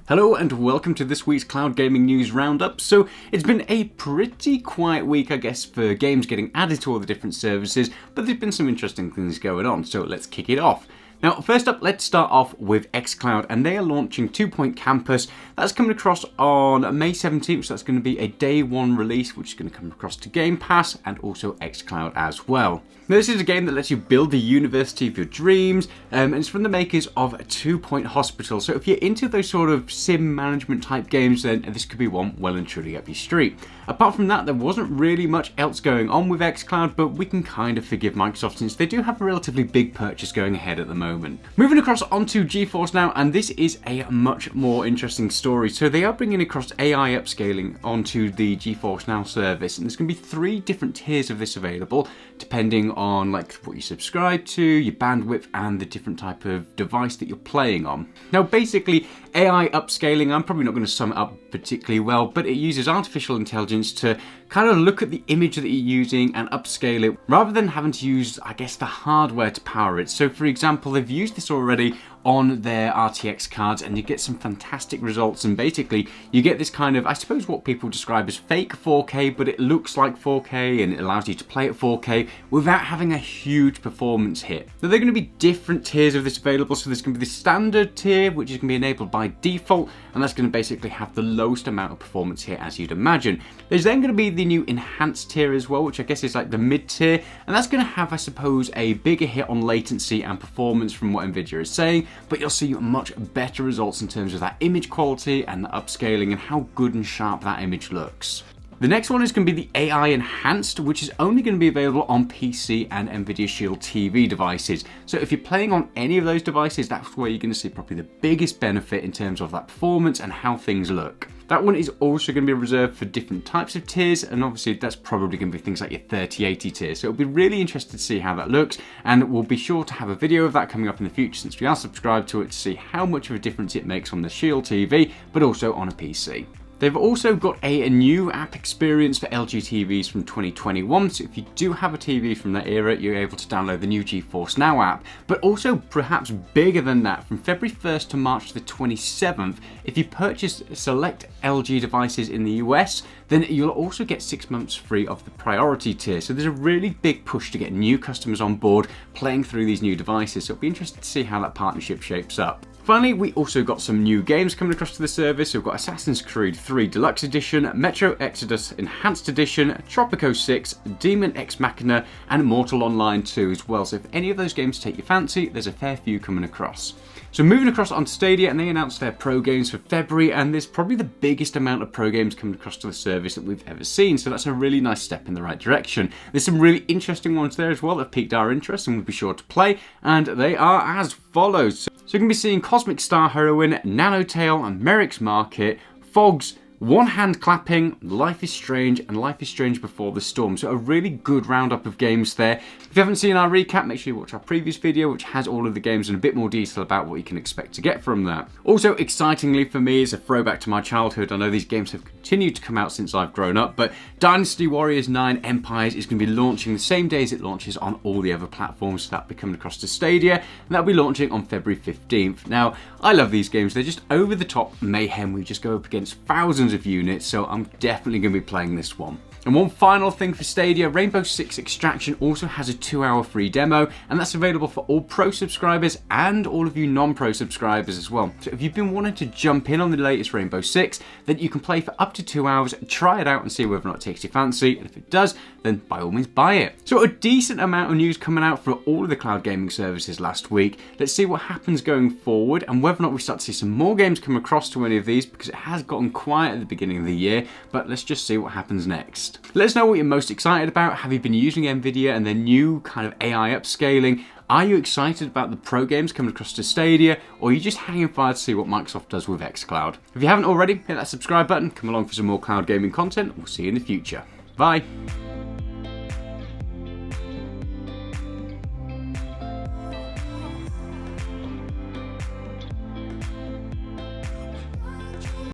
Hello and welcome to this week's Cloud Gaming News Roundup. So it's been a pretty quiet week, I guess, for games getting added to all the different services, but there's been some interesting things going on, so let's kick it off. Now, first up, let's start off with xCloud, and they are launching 2 Point Campus. That's coming across on May 17th, so that's going to be a day one release, which is going to come across to Game Pass and also xCloud as well. Now, this is a game that lets you build the university of your dreams, and it's from the makers of 2 Point Hospital. So if you're into those sort of sim management type games, then this could be one well and truly up your street. Apart from that, there wasn't really much else going on with xCloud, but we can kind of forgive Microsoft since they do have a relatively big purchase going ahead at the moment. Moving across onto GeForce Now, and this is a much more interesting story. So they are bringing across AI upscaling onto the GeForce Now service, and there's going to be 3 different tiers of this available, depending on like what you subscribe to, your bandwidth, and the different type of device that you're playing on. Now, basically, AI upscaling, I'm probably not going to sum it up particularly well, but it uses artificial intelligence to kind of look at the image that you're using and upscale it, rather than having to use, I guess, the hardware to power it. So for example, they've used this already on their RTX cards, and you get some fantastic results, and basically you get this kind of, I suppose, what people describe as fake 4K, but it looks like 4K and it allows you to play at 4K without having a huge performance hit. Now, there are going to be different tiers of this available, so there's going to be the standard tier, which is going to be enabled by default, and that's going to basically have the lowest amount of performance hit as you'd imagine. There's then going to be the new enhanced tier as well, which I guess is like the mid tier, and that's going to have, I suppose, a bigger hit on latency and performance from what Nvidia is saying, but you'll see much better results in terms of that image quality and the upscaling and how good and sharp that image looks. The next one is going to be the AI Enhanced, which is only going to be available on PC and Nvidia Shield TV devices. So if you're playing on any of those devices, that's where you're going to see probably the biggest benefit in terms of that performance and how things look. That one is also going to be reserved for different types of tiers, and obviously that's probably going to be things like your 3080 tier. So it'll be really interesting to see how that looks, and we'll be sure to have a video of that coming up in the future since we are subscribed to it, to see how much of a difference it makes on the Shield TV, but also on a PC. They've also got a new app experience for LG TVs from 2021, so if you do have a TV from that era, you're able to download the new GeForce Now app. But also, perhaps bigger than that, from February 1st to March the 27th, if you purchase select LG devices in the US, then you'll also get 6 months free of the priority tier. So there's a really big push to get new customers on board playing through these new devices, so it'll be interesting to see how that partnership shapes up. Finally, we also got some new games coming across to the service. We've got Assassin's Creed 3 Deluxe Edition, Metro Exodus Enhanced Edition, Tropico 6, Demon X Machina, and Mortal Online 2 as well. So if any of those games take your fancy, there's a fair few coming across. So moving across onto Stadia, and they announced their pro games for February, and there's probably the biggest amount of pro games coming across to the service that we've ever seen. So that's a really nice step in the right direction. There's some really interesting ones there as well that piqued our interest and we'll be sure to play, and they are as follows. So you're going to be seeing Cosmic Star Heroine, Nanotale, and Merrick's Market, Fogs, One Hand Clapping, Life is Strange, and Life is Strange Before the Storm. So a really good roundup of games there. If you haven't seen our recap, make sure you watch our previous video, which has all of the games in a bit more detail about what you can expect to get from that. Also, excitingly for me, is a throwback to my childhood. I know these games have continued to come out since I've grown up, but Dynasty Warriors 9 Empires is going to be launching the same day as it launches on all the other platforms. So that'll be coming across to Stadia, and that'll be launching on February 15th. Now, I love these games. They're just over the top mayhem. We just go up against thousands of units, so I'm definitely going to be playing this one. And one final thing for Stadia, Rainbow Six Extraction also has a 2-hour free demo, and that's available for all pro subscribers and all of you non-pro subscribers as well. So if you've been wanting to jump in on the latest Rainbow Six, then you can play for up to 2 hours, try it out and see whether or not it takes your fancy, and if it does, then by all means buy it. So a decent amount of news coming out for all of the cloud gaming services last week. Let's see what happens going forward and whether or not we start to see some more games come across to any of these, because it has gotten quiet at the beginning of the year, but let's just see what happens next. Let us know what you're most excited about. Have you been using Nvidia and their new kind of AI upscaling? Are you excited about the pro games coming across to Stadia, or are you just hanging fire to see what Microsoft does with xCloud? If you haven't already, hit that subscribe button, come along for some more cloud gaming content. We'll see you in the future. Bye.